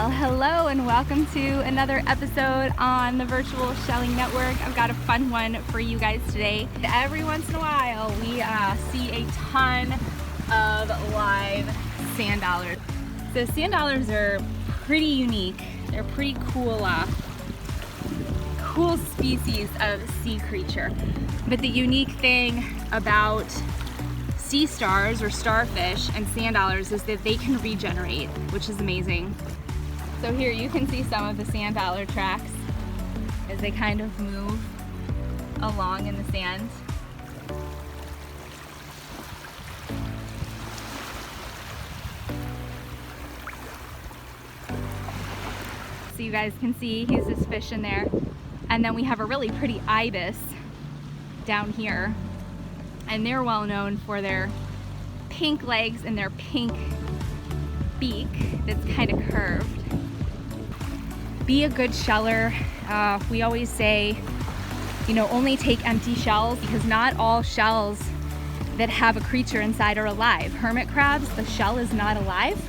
Well, hello and welcome to another episode on the Virtual Shelling Network. I've got a fun one for you guys today. Every once in a while, we see a ton of live sand dollars. So sand dollars are pretty unique. They're pretty cool species of sea creature. But the unique thing about sea stars or starfish and sand dollars is that they can regenerate, which is amazing. So here you can see some of the sand dollar tracks as they kind of move along in the sand. So you guys can see he's this fish in there. And then we have a really pretty ibis down here. And they're well known for their pink legs and their pink beak that's kind of curved. Be a good sheller. We always say, only take empty shells, because not all shells that have a creature inside are alive. Hermit crabs, the shell is not alive,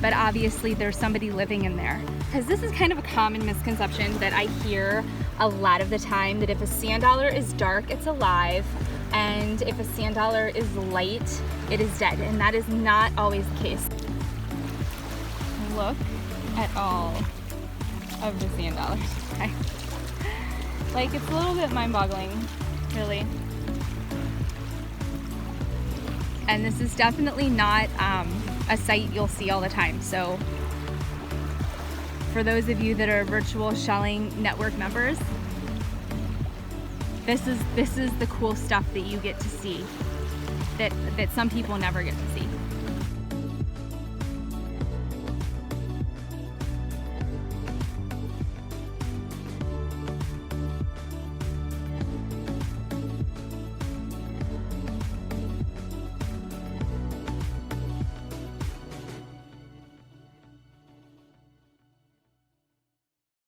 but obviously there's somebody living in there. Because this is kind of a common misconception that I hear a lot of the time, that if a sand dollar is dark, it's alive, and if a sand dollar is light, it is dead, and that is not always the case. Look at all of the sand dollars. Like, it's a little bit mind-boggling, really. And this is definitely not a sight you'll see all the time. So for those of you that are Virtual Shelling Network members, this is the cool stuff that you get to see that some people never get to see.